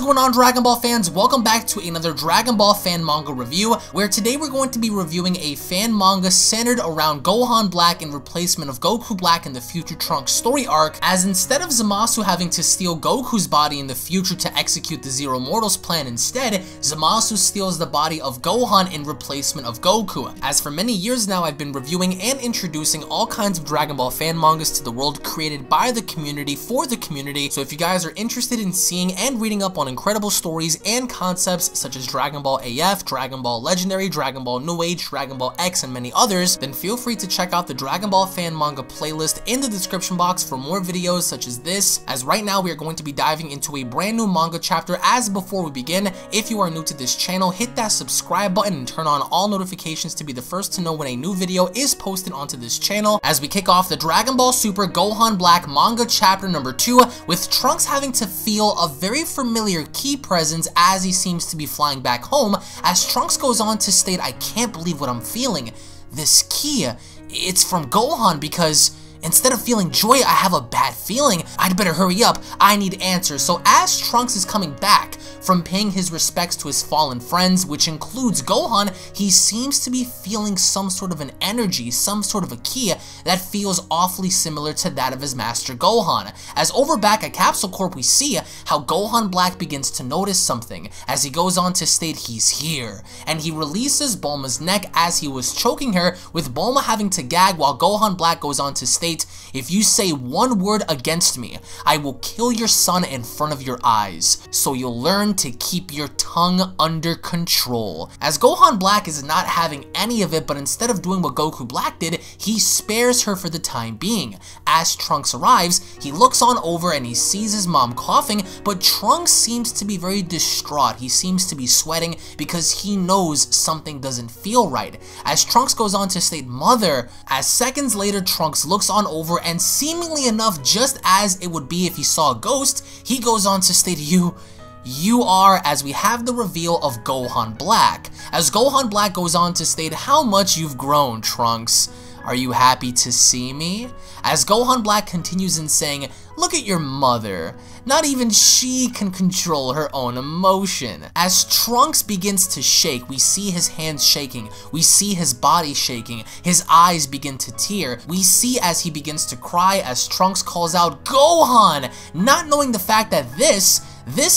going on, Dragon Ball fans? Welcome back to another Dragon Ball fan manga review, where today we're going to be reviewing a fan manga centered around Gohan Black in replacement of Goku Black in the Future Trunks story arc, as instead of Zamasu having to steal Goku's body in the future to execute the Zero Mortals plan instead, Zamasu steals the body of Gohan in replacement of Goku. As for many years now, I've been reviewing and introducing all kinds of Dragon Ball fan mangas to the world created by the community for the community, so if you guys are interested in seeing and reading up on incredible stories and concepts such as Dragon Ball AF, Dragon Ball Legendary, Dragon Ball New Age, Dragon Ball X, and many others, then feel free to check out the Dragon Ball fan manga playlist in the description box for more videos such as this, as right now we are going to be diving into a brand new manga chapter. As before we begin, if you are new to this channel, hit that subscribe button and turn on all notifications to be the first to know when a new video is posted onto this channel, as we kick off the Dragon Ball Super Gohan Black manga chapter number 2, with Trunks having to feel a very familiar key presence as he seems to be flying back home, as Trunks goes on to state, "I can't believe what I'm feeling. This key, it's from Gohan because instead of feeling joy, I have a bad feeling. I'd better hurry up. I need answers." So as Trunks is coming back from paying his respects to his fallen friends, which includes Gohan, he seems to be feeling some sort of an energy, some sort of a ki that feels awfully similar to that of his master Gohan. As over back at Capsule Corp, we see how Gohan Black begins to notice something as he goes on to state he's here, and he releases Bulma's neck as he was choking her, with Bulma having to gag while Gohan Black goes on to state, "If you say one word against me, I will kill your son in front of your eyes, so you'll learn to keep your tongue under control." As Gohan Black is not having any of it, but instead of doing what Goku Black did, he spares her for the time being. As Trunks arrives, he looks on over and he sees his mom coughing, but Trunks seems to be very distraught. He seems to be sweating because he knows something doesn't feel right. As Trunks goes on to state, "Mother," as seconds later Trunks looks on over and seemingly enough, just as it would be if he saw a ghost, he goes on to state, You are," as we have the reveal of Gohan Black. As Gohan Black goes on to state, "How much you've grown, Trunks. Are you happy to see me?" As Gohan Black continues in saying, "Look at your mother. Not even she can control her own emotion." As Trunks begins to shake, we see his hands shaking, we see his body shaking, his eyes begin to tear, we see as he begins to cry as Trunks calls out, "Gohan!" not knowing the fact that this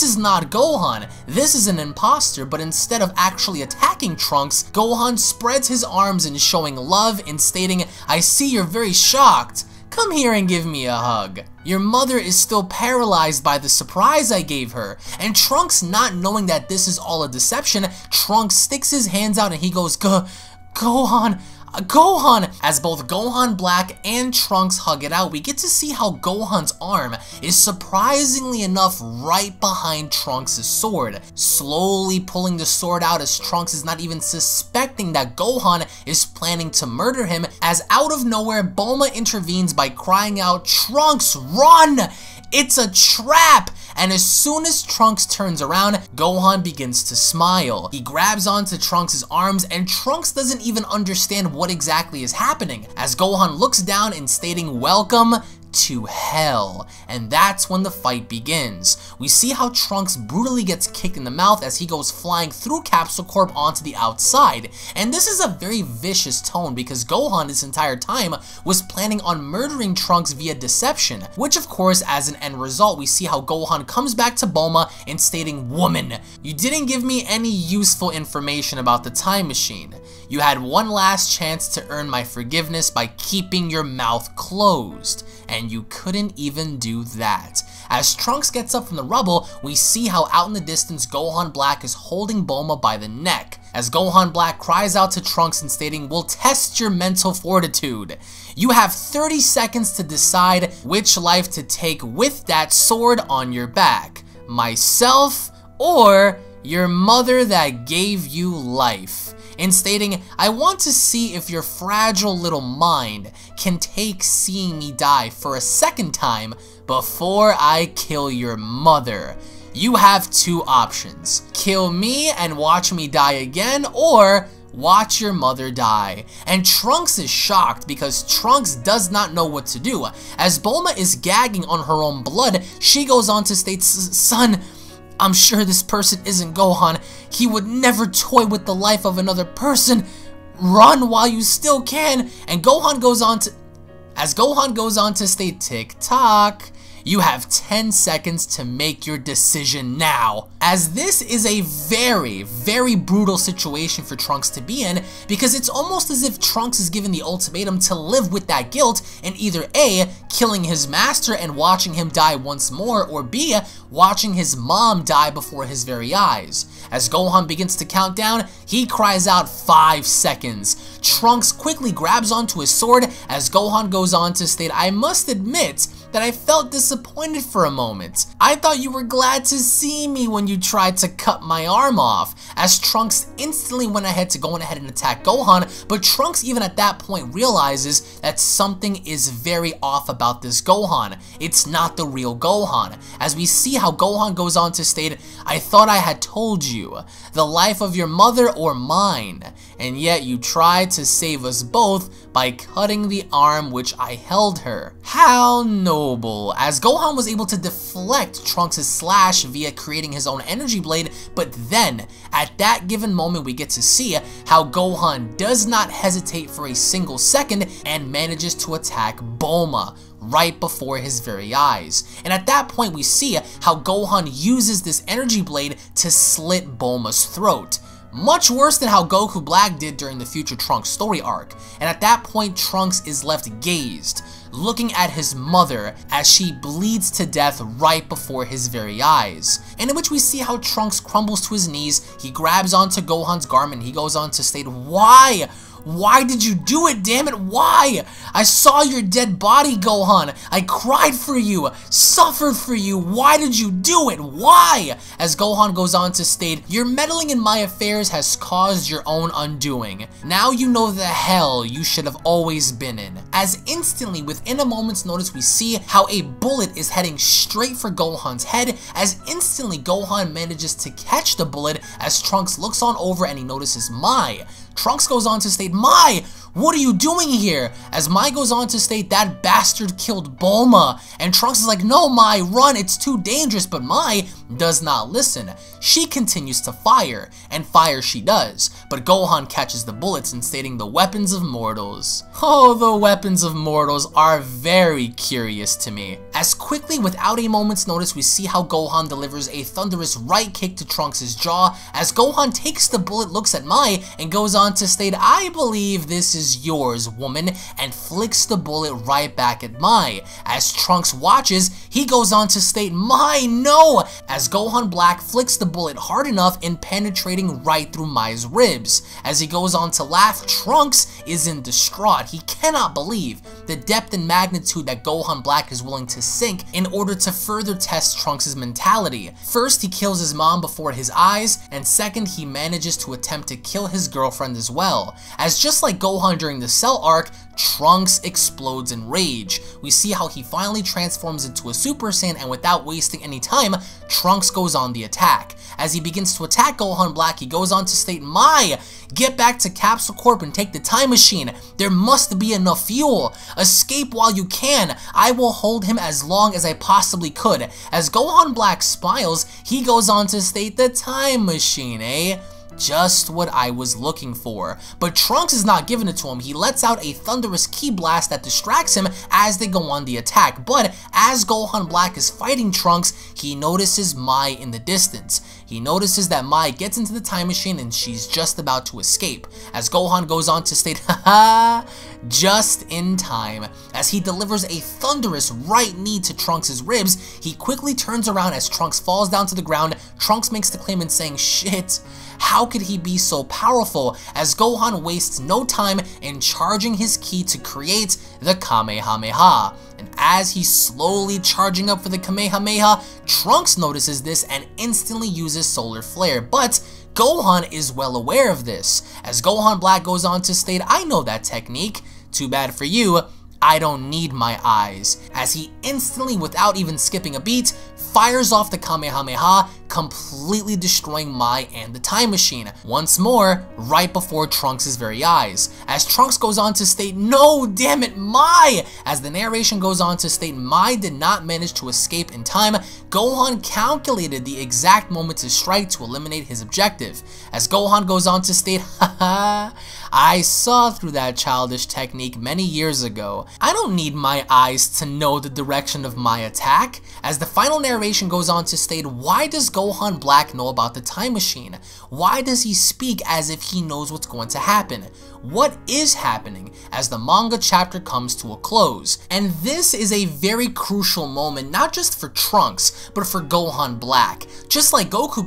is not Gohan, this is an imposter, but instead of actually attacking Trunks, Gohan spreads his arms in showing love and stating, "I see you're very shocked. Come here and give me a hug. Your mother is still paralyzed by the surprise I gave her." And Trunks, not knowing that this is all a deception, Trunks sticks his hands out and he goes, Gohan! Gohan!" As both Gohan Black and Trunks hug it out, we get to see how Gohan's arm is surprisingly enough right behind Trunks' sword, slowly pulling the sword out as Trunks is not even suspecting that Gohan is planning to murder him, as out of nowhere Bulma intervenes by crying out, "Trunks, run! It's a trap!" And as soon as Trunks turns around, Gohan begins to smile. He grabs onto Trunks' arms and Trunks doesn't even understand what exactly is happening, as Gohan looks down and stating, "Welcome to hell." And that's when the fight begins. We see how Trunks brutally gets kicked in the mouth as he goes flying through Capsule Corp onto the outside. And this is a very vicious tone because Gohan this entire time was planning on murdering Trunks via deception, which of course as an end result we see how Gohan comes back to Bulma and stating, "Woman, you didn't give me any useful information about the time machine. You had one last chance to earn my forgiveness by keeping your mouth closed, and you couldn't even do that." As Trunks gets up from the rubble, we see how out in the distance Gohan Black is holding Bulma by the neck, as Gohan Black cries out to Trunks and stating, "We'll test your mental fortitude. You have 30 seconds to decide which life to take with that sword on your back. Myself or your mother that gave you life." In stating, "I want to see if your fragile little mind can take seeing me die for a second time before I kill your mother. You have two options. Kill me and watch me die again, or watch your mother die." And Trunks is shocked because Trunks does not know what to do. As Bulma is gagging on her own blood, she goes on to state, "Son, I'm sure this person isn't Gohan. He would never toy with the life of another person. Run while you still can. And Gohan goes on to state, tick-tock. You have 10 seconds to make your decision now. As this is a very, very brutal situation for Trunks to be in, because it's almost as if Trunks is given the ultimatum to live with that guilt and either A, killing his master and watching him die once more, or B, watching his mom die before his very eyes. As Gohan begins to count down, he cries out 5 seconds. Trunks quickly grabs onto his sword as Gohan goes on to state, I must admit that I felt disappointed for a moment. I thought you were glad to see me when you tried to cut my arm off, as Trunks instantly went ahead to go ahead and attack Gohan, but Trunks even at that point realizes that something is very off about this Gohan. It's not the real Gohan, as we see how Gohan goes on to state, I thought I had told you, the life of your mother or mine, and yet you tried to save us both by cutting the arm which I held her. How noble, as Gohan was able to deflect Trunks' slash via creating his own energy blade, but then, at that given moment we get to see how Gohan does not hesitate for a single second and manages to attack Bulma right before his very eyes. And at that point we see how Gohan uses this energy blade to slit Bulma's throat. Much worse than how Goku Black did during the Future Trunks story arc. And at that point Trunks is left gazed, looking at his mother as she bleeds to death right before his very eyes. And in which we see how Trunks crumbles to his knees, he grabs onto Gohan's garment, he goes on to state, why? Why did you do it, damn it, why? I saw your dead body, Gohan. I cried for you, suffered for you. Why did you do it? Why? As Gohan goes on to state, your meddling in my affairs has caused your own undoing. Now you know the hell you should have always been in. As instantly, within a moment's notice, we see how a bullet is heading straight for Gohan's head, as instantly Gohan manages to catch the bullet as Trunks looks on over and he notices Mai. Trunks goes on to state, Mai, what are you doing here? As Mai goes on to state, that bastard killed Bulma. And Trunks is like, no Mai, run, it's too dangerous. But Mai does not listen. She continues to fire, and fire she does. But Gohan catches the bullets and stating the weapons of mortals. Oh, the weapons of mortals are very curious to me. As quickly, without a moment's notice, we see how Gohan delivers a thunderous right kick to Trunks' jaw. As Gohan takes the bullet, looks at Mai, and goes on to state, I believe this is yours, woman, and flicks the bullet right back at Mai. As Trunks watches, he goes on to state, Mai, no! As Gohan Black flicks the bullet hard enough and penetrating right through Mai's ribs. As he goes on to laugh, Trunks is in distraught. He cannot believe the depth and magnitude that Gohan Black is willing to sink in order to further test Trunks' mentality. First, he kills his mom before his eyes, and second, he manages to attempt to kill his girlfriend as well. As just like Gohan during the Cell arc, Trunks explodes in rage. We see how he finally transforms into a Super Saiyan, and without wasting any time, Trunks goes on the attack. As he begins to attack Gohan Black, he goes on to state, Mai, get back to Capsule Corp and take the time machine. There must be enough fuel. Escape while you can. I will hold him as long as I possibly could. As Gohan Black smiles, he goes on to state, the time machine, eh? Just what I was looking for. But Trunks is not giving it to him. He lets out a thunderous ki blast that distracts him as they go on the attack. But as Gohan Black is fighting Trunks, he notices Mai in the distance. He notices that Mai gets into the time machine and she's just about to escape. As Gohan goes on to state, haha, just in time. As he delivers a thunderous right knee to Trunks' ribs, he quickly turns around as Trunks falls down to the ground. Trunks makes the claim in saying, shit, how could he be so powerful? As Gohan wastes no time in charging his ki to create the Kamehameha. And as he's slowly charging up for the Kamehameha, Trunks notices this and instantly uses Solar Flare. But Gohan is well aware of this. As Gohan Black goes on to state, I know that technique. Too bad for you, I don't need my eyes. As he instantly, without even skipping a beat, fires off the Kamehameha, completely destroying Mai and the time machine. Once more, right before Trunks' very eyes. As Trunks goes on to state, "No, damn it, Mai!" As the narration goes on to state Mai did not manage to escape in time, Gohan calculated the exact moment to strike to eliminate his objective. As Gohan goes on to state, "Haha, I saw through that childish technique many years ago. I don't need my eyes to know the direction of my attack." As the final narration goes on to state, why does Gohan Black know about the time machine? Why does he speak as if he knows what's going to happen? What is happening as the manga chapter comes to a close? And this is a very crucial moment, not just for Trunks, but for Gohan Black. Just like Goku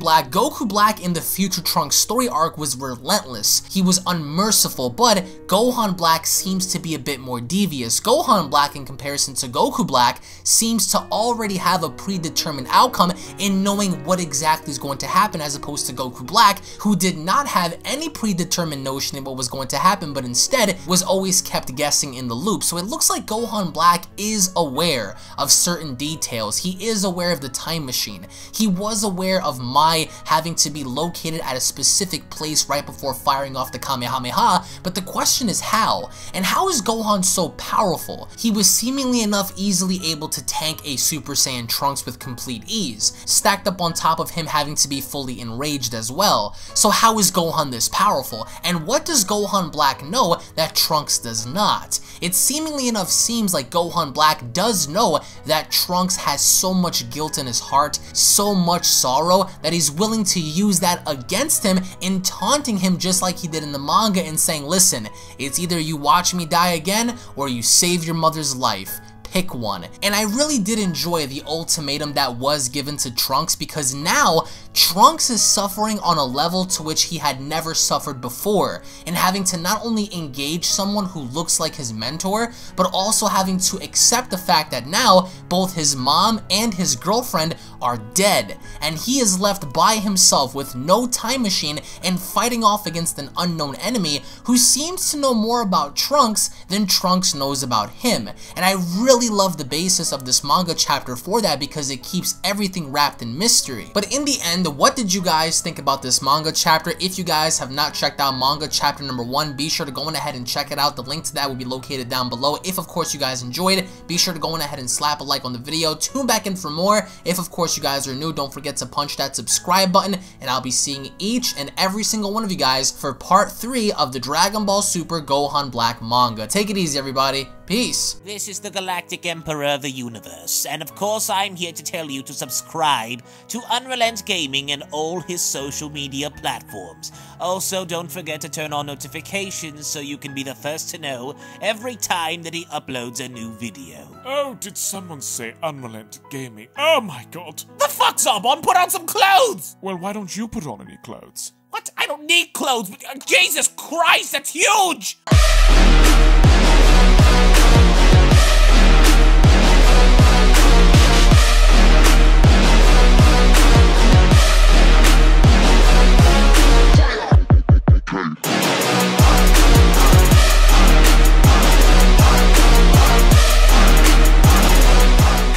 Black in the future Trunks story arc was relentless. He was unmerciful, but Gohan Black seems to be a bit more devious. Gohan Black, in comparison to Goku Black, seems to already have a predetermined outcome in knowing what exactly is going to happen, as opposed to Goku Black, who did not have any predetermined notion of what was going to happen, but instead was always kept guessing in the loop. So it looks like Gohan Black is aware of certain details. He is aware of the time machine. He was aware of Mai having to be located at a specific place right before firing off the Kamehameha, but the question is how? And how is Gohan so powerful? He was seemingly enough easily able to tank a Super Saiyan Trunks with complete ease, stacked up on top of him having to be fully enraged as well. So how is Gohan this powerful? And what does Gohan Black know that Trunks does not? It seemingly enough seems like Gohan Black does know that Trunks has so much guilt in his heart, so much sorrow, that he's willing to use that against him in taunting him just like he did in the manga and saying, "Listen, it's either you watch me die again or you save your mother's life. Pick one." And I really did enjoy the ultimatum that was given to Trunks, because now Trunks is suffering on a level to which he had never suffered before, and having to not only engage someone who looks like his mentor, but also having to accept the fact that now both his mom and his girlfriend are dead, and he is left by himself with no time machine and fighting off against an unknown enemy who seems to know more about Trunks than Trunks knows about him. And I really love the basis of this manga chapter for that, because it keeps everything wrapped in mystery. But in the end, what did you guys think about this manga chapter? If you guys have not checked out manga chapter number 1, be sure to go on ahead and check it out. The link to that will be located down below. If of course you guys enjoyed, be sure to go on ahead and slap a like on the video. Tune back in for more. If of course you guys are new, don't forget to punch that subscribe button, and I'll be seeing each and every single one of you guys for part 3 of the Dragon Ball Super Gohan Black manga. Take it easy, everybody. Peace. This is the Galactic Emperor of the Universe, and of course I'm here to tell you to subscribe to UnrealEntGaming and all his social media platforms. Also, don't forget to turn on notifications so you can be the first to know every time that he uploads a new video. Oh, did someone say UnrealEntGaming? Oh my god! The fuck, Zarbon? Put on some clothes! Well, why don't you put on any clothes? What? I don't need clothes, but Jesus Christ, that's huge!